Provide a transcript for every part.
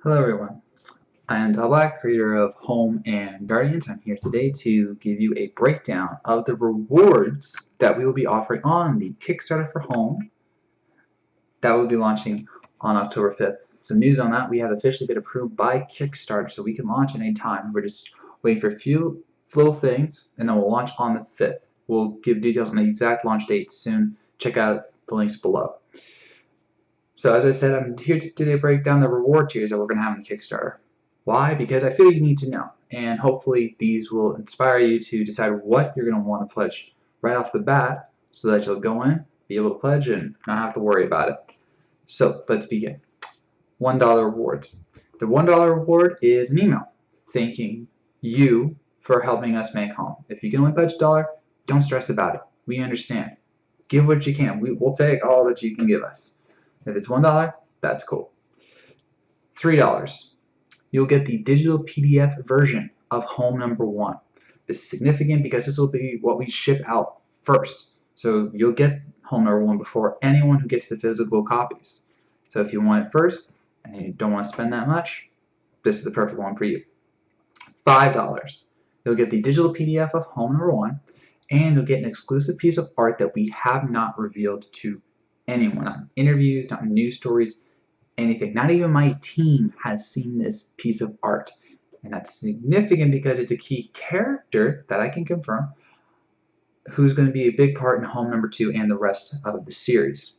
Hello everyone, I am Tal Black, creator of Home and Guardians. I'm here today to give you a breakdown of the rewards that we will be offering on the Kickstarter for Home that will be launching on October 5th. Some news on that: we have officially been approved by Kickstarter, so we can launch at any time. We're just waiting for a few little things, and then we'll launch on the 5th. We'll give details on the exact launch date soon. Check out the links below. So as I said, I'm here today to break down the reward tiers that we're going to have in the Kickstarter. Why? Because I feel you need to know, and hopefully these will inspire you to decide what you're going to want to pledge right off the bat so that you'll go in, be able to pledge, and not have to worry about it. So let's begin. $1 rewards. The $1 reward is an email thanking you for helping us make Home. If you can only pledge $1, don't stress about it. We understand. Give what you can. We'll take all that you can give us. If it's $1, that's cool. $3. You'll get the digital PDF version of Home Number 1. This is significant because this will be what we ship out first. So you'll get Home Number 1 before anyone who gets the physical copies. So if you want it first and you don't want to spend that much, this is the perfect one for you. $5. You'll get the digital PDF of Home Number 1, and you'll get an exclusive piece of art that we have not revealed to anyone, not in interviews, not in news stories, anything. Not even my team has seen this piece of art. And that's significant because it's a key character that I can confirm who's going to be a big part in Home Number 2 and the rest of the series.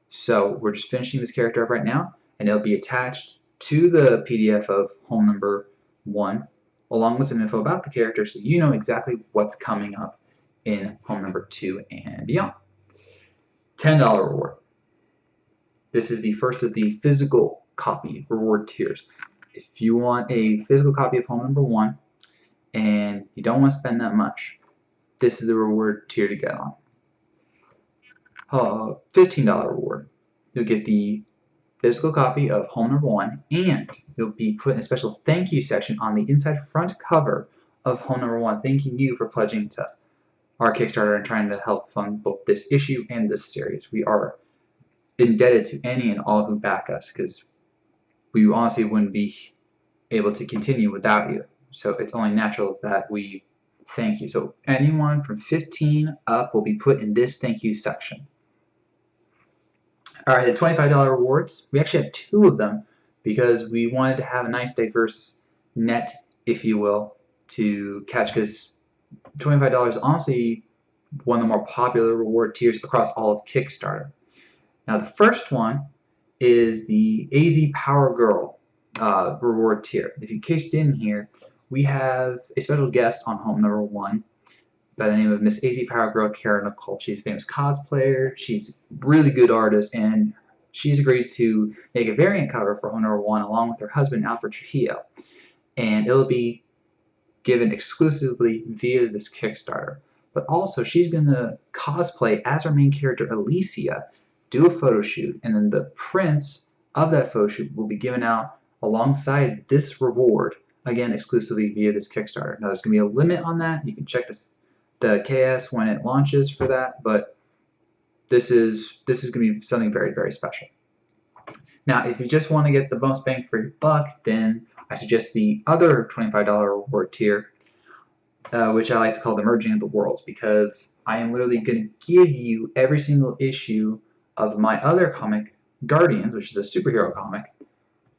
So we're just finishing this character up right now, and it'll be attached to the PDF of Home Number 1 along with some info about the character so you know exactly what's coming up in Home Number 2 and beyond. $10 reward. This is the first of the physical copy reward tiers. If you want a physical copy of Home Number 1 and you don't want to spend that much, this is the reward tier to get on. $15 reward. You'll get the physical copy of Home Number 1, and you'll be put in a special thank you section on the inside front cover of Home Number 1, thanking you for pledging to our Kickstarter and trying to help fund both this issue and this series. We are indebted to any and all who back us because we honestly wouldn't be able to continue without you. So it's only natural that we thank you. So anyone from 15 up will be put in this thank you section. Alright, the $25 rewards. We actually have two of them because we wanted to have a nice diverse net, if you will, to catch, because $25 is honestly one of the more popular reward tiers across all of Kickstarter. Now the first one is the AZ Powergirl reward tier. If you cased in here, we have a special guest on Home Number 1 by the name of Miss AZ Powergirl Kara Nicole. She's a famous cosplayer, she's a really good artist, and she's agreed to make a variant cover for Home Number 1 along with her husband Alfred Trujillo. And it'll be given exclusively via this Kickstarter. But also she's going to cosplay as our main character Alicia, do a photo shoot, and then the prints of that photo shoot will be given out alongside this reward, again exclusively via this Kickstarter. Now there's going to be a limit on that. You can check the KS when it launches for that, but this is going to be something very, very special. Now if you just want to get the most bang for your buck, then I suggest the other $25 reward tier, which I like to call the Merging of the Worlds, because I am literally going to give you every single issue of my other comic, Guardians, which is a superhero comic,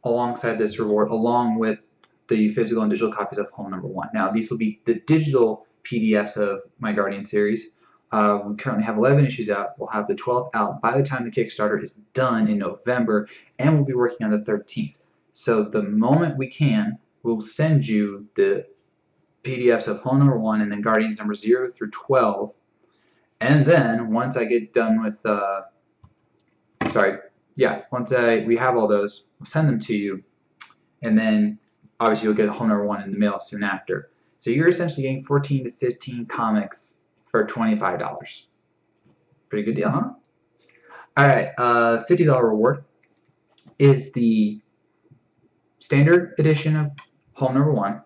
alongside this reward, along with the physical and digital copies of Home Number 1. Now these will be the digital PDFs of my Guardian series. We currently have 11 issues out. We'll have the 12th out by the time the Kickstarter is done in November, and we'll be working on the 13th. So the moment we can, we'll send you the PDFs of Home Number 1 and then Guardians number 0 through 12. And then once I get done with, once we have all those, we'll send them to you. And then obviously you'll get Home Number 1 in the mail soon after. So you're essentially getting 14 to 15 comics for $25. Pretty good deal, huh? Alright, $50 reward is the standard edition of Home Number 1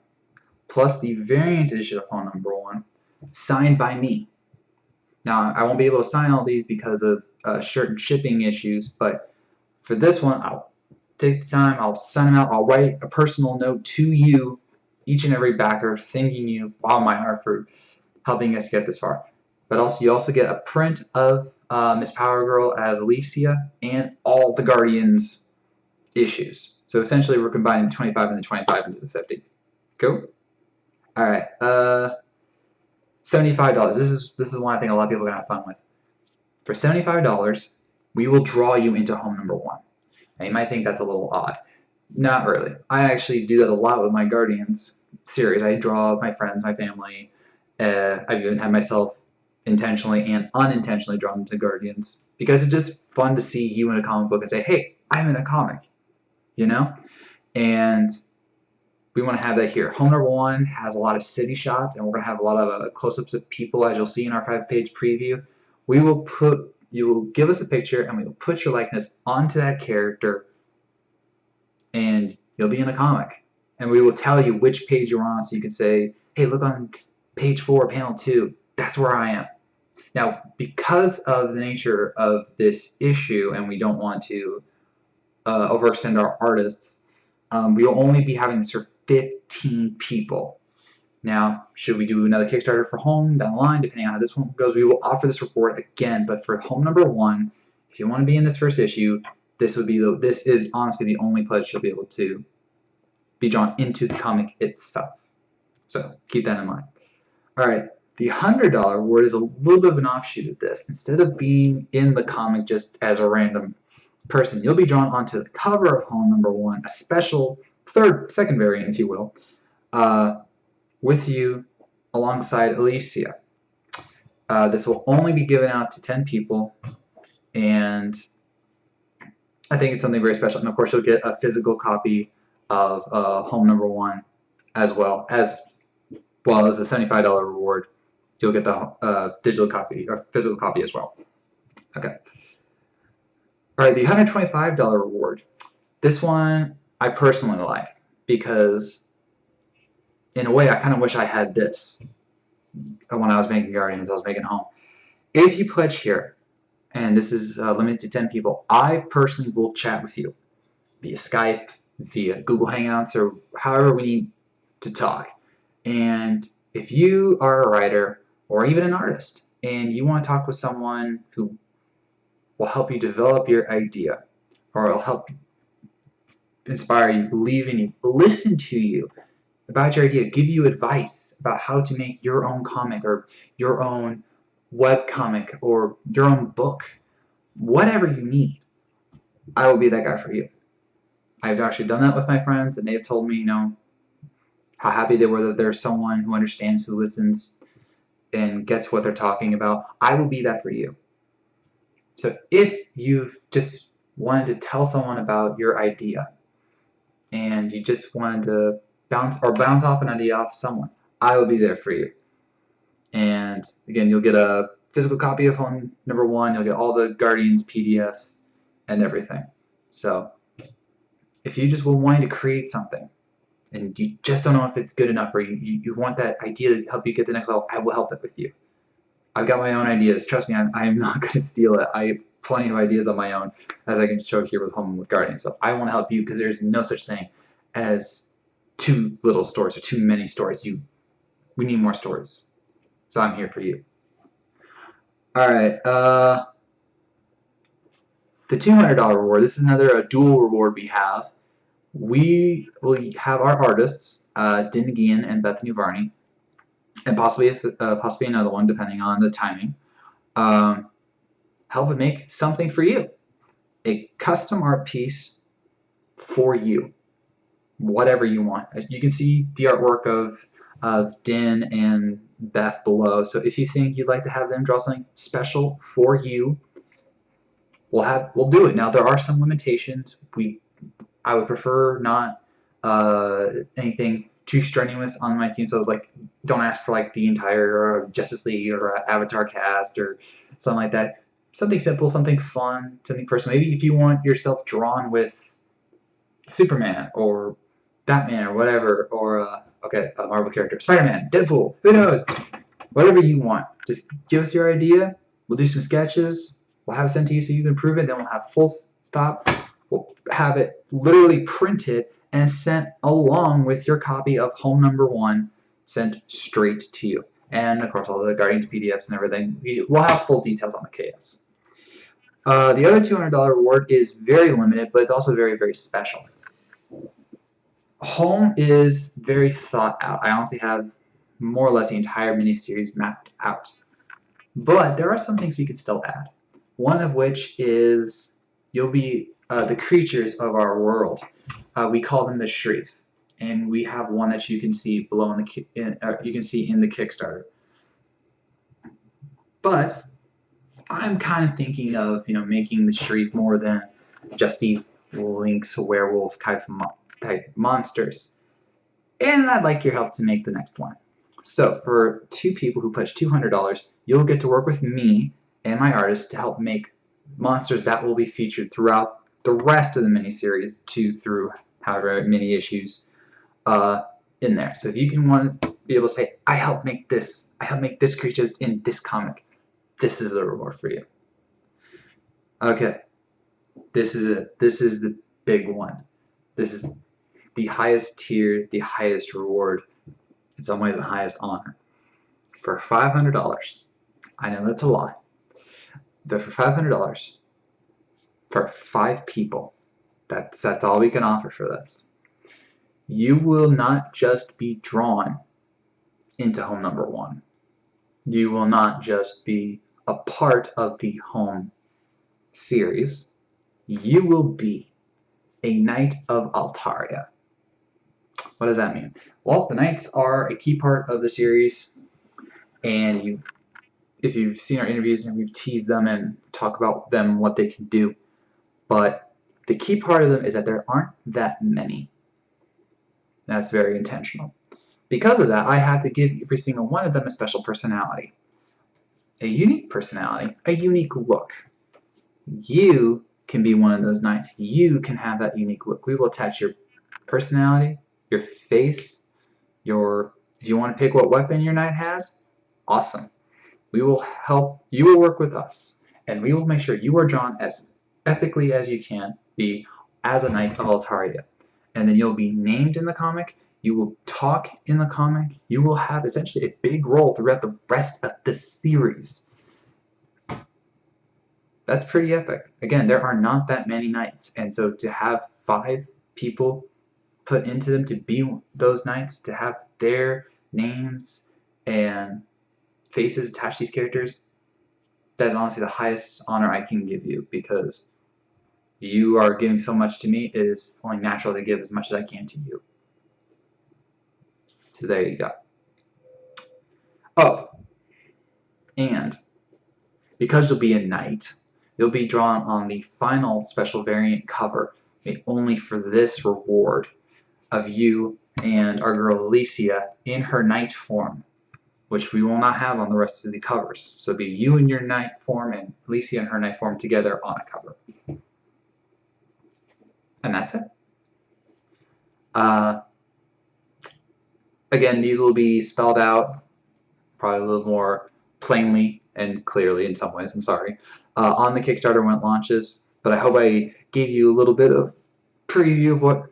plus the variant edition of Home Number 1 signed by me. Now I won't be able to sign all these because of certain shipping issues, but for this one I'll take the time. I'll send them out. I'll write a personal note to you, each and every backer, thanking you on my heart for helping us get this far. But also, you also get a print of Miss Powergirl as Alicia and all the Guardians issues. So essentially, we're combining the 25 and the 25 into the 50. Cool. All right. $75. This is one I think a lot of people are gonna have fun with. For $75, we will draw you into home number 1. Now you might think that's a little odd. Not really. I actually do that a lot with my Guardians series. I draw my friends, my family. I've even had myself intentionally and unintentionally drawn into Guardians because it's just fun to see you in a comic book and say, hey, I'm in a comic, you know? And we want to have that here. Home number 1 has a lot of city shots, and we're going to have a lot of close-ups of people, as you'll see in our 5-page preview. You will give us a picture, and we will put your likeness onto that character, and you'll be in a comic. And we will tell you which page you're on, so you can say, hey, look on page 4, panel 2. That's where I am. Now, because of the nature of this issue, and we don't want to overextend our artists, we will only be having this for 15 people. Now, should we do another Kickstarter for Home down the line, depending on how this one goes, we will offer this reward again. But for Home number 1, if you want to be in this first issue, this is honestly the only pledge you'll be able to be drawn into the comic itself. So keep that in mind. All right, the $100 reward is a little bit of an offshoot of this. Instead of being in the comic just as a random person, you'll be drawn onto the cover of Home number 1, a special second variant, if you will, with you alongside Alicia. This will only be given out to 10 people, and I think it's something very special. And of course, you'll get a physical copy of Home number 1 as well as a $75 reward. You'll get the digital copy or physical copy as well. Okay. All right, the $125 reward. This one I personally like because, in a way, I kind of wish I had this when I was making Guardians. I was making Home. If you pledge here, and this is limited to 10 people, I personally will chat with you via Skype, via Google Hangouts, or however we need to talk. And if you are a writer or even an artist and you want to talk with someone who will help you develop your idea, or will help inspire you, believe in you, listen to you about your idea, give you advice about how to make your own comic or your own web comic or your own book, whatever you need, I will be that guy for you. I've actually done that with my friends, and they've told me, you know, how happy they were that there's someone who understands, who listens, and gets what they're talking about. I will be that for you. So if you've just wanted to tell someone about your idea, and you just wanted to bounce off an idea off someone, I will be there for you. And again, you'll get a physical copy of Home number 1. You'll get all the Guardians PDFs and everything. So if you just were wanting to create something and you just don't know if it's good enough, or you want that idea to help you get to the next level, I will help that with you. I've got my own ideas. Trust me, I'm not going to steal it. I have plenty of ideas on my own, as I can show here with Home and with Guardians. So I want to help you because there's no such thing as too little stories or too many stories. We need more stories. So I'm here for you. All right. The $200 reward. This is another dual reward we have. We will have our artists, Din Gian and Bethany Varney, and possibly another one, depending on the timing, help make something for you. A custom art piece for you. Whatever you want. You can see the artwork of Din and Beth below. So if you think you'd like to have them draw something special for you, we'll do it. Now there are some limitations. I would prefer not anything too strenuous on my team. So like, don't ask for like the entire Justice League or Avatar cast or something like that. Something simple, something fun, something personal. Maybe if you want yourself drawn with Superman or Batman or whatever, or a Marvel character, Spider-Man, Deadpool, who knows? Whatever you want. Just give us your idea. We'll do some sketches. We'll have it sent to you so you can prove it. Then we'll have full stop. We'll have it literally printed and sent along with your copy of Home Number 1, sent straight to you. And of course all the Guardians PDFs and everything. We'll have full details on the KS. The other $200 reward is very limited, but it's also very, very special. Home is very thought out. I honestly have more or less the entire miniseries mapped out. But there are some things we could still add. One of which is you'll be the creatures of our world. We call them the Shreve, and we have one that you can see below in the you can see in the Kickstarter. But I'm kind of thinking of making the Shreve more than just these Lynx werewolf type monsters, and I'd like your help to make the next one. So for 2 people who pledge $200, you'll get to work with me and my artist to help make monsters that will be featured throughout the rest of the miniseries, 2 through however many issues in there. So if you want to be able to say, I helped make this creature that's in this comic, this is the reward for you. Okay, this is it. This is the big one. This is the highest tier, the highest reward. In some ways, the highest honor. For $500, I know that's a lot, but for $500, for 5 people, that's all we can offer for this. You will not just be drawn into Home Number 1. You will not just be a part of the Home series. You will be a Knight of Altaria. What does that mean? Well, the Knights are a key part of the series, and if you've seen our interviews, and we've teased them and talk about them, what they can do. But the key part of them is that there aren't that many. That's very intentional. Because of that, I have to give every single one of them a special personality. A unique personality, a unique look. You can be one of those Knights. You can have that unique look. We will attach your personality, your face, if you want to pick what weapon your Knight has, awesome. We will help, you will work with us, and we will make sure you are drawn as epically as you can be as a Knight of Altaria. And then you'll be named in the comic, you will talk in the comic, you will have essentially a big role throughout the rest of the series. That's pretty epic. Again, there are not that many Knights, and so to have 5 people put into them to be those Knights, to have their names and faces attached to these characters, that is honestly the highest honor I can give you, because you are giving so much to me. It is only natural to give as much as I can to you. So there you go. Oh, and because you'll be a Knight, you'll be drawn on the final special variant cover made only for this reward of you and our girl Alicia in her Knight form, which we will not have on the rest of the covers. So it'll be you in your Knight form and Alicia in her Knight form together on a cover. And that's it. Again, these will be spelled out probably a little more plainly and clearly in some ways, I'm sorry, on the Kickstarter when it launches. But I hope I gave you a little bit of preview of what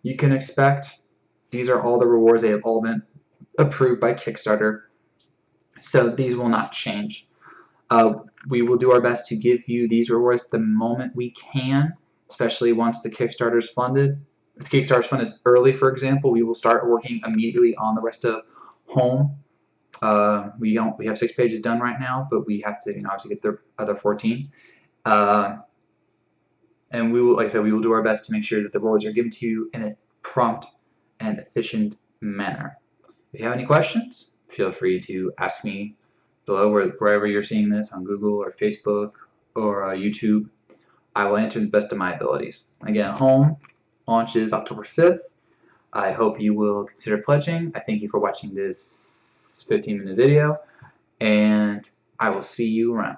you can expect. These are all the rewards. They have all been approved by Kickstarter, so these will not change. We will do our best to give you these rewards the moment we can, especially once the Kickstarter is funded. If the Kickstarter's fund is early, for example, we will start working immediately on the rest of Home. We have 6 pages done right now, but we have to obviously get the other 14. And we will, like I said, we will do our best to make sure that the rewards are given to you in a prompt and efficient manner. If you have any questions, feel free to ask me below wherever you're seeing this, on Google or Facebook or YouTube. I will answer to the best of my abilities. Again, Home launches October 5th. I hope you will consider pledging. I thank you for watching this 15-minute video, and I will see you around.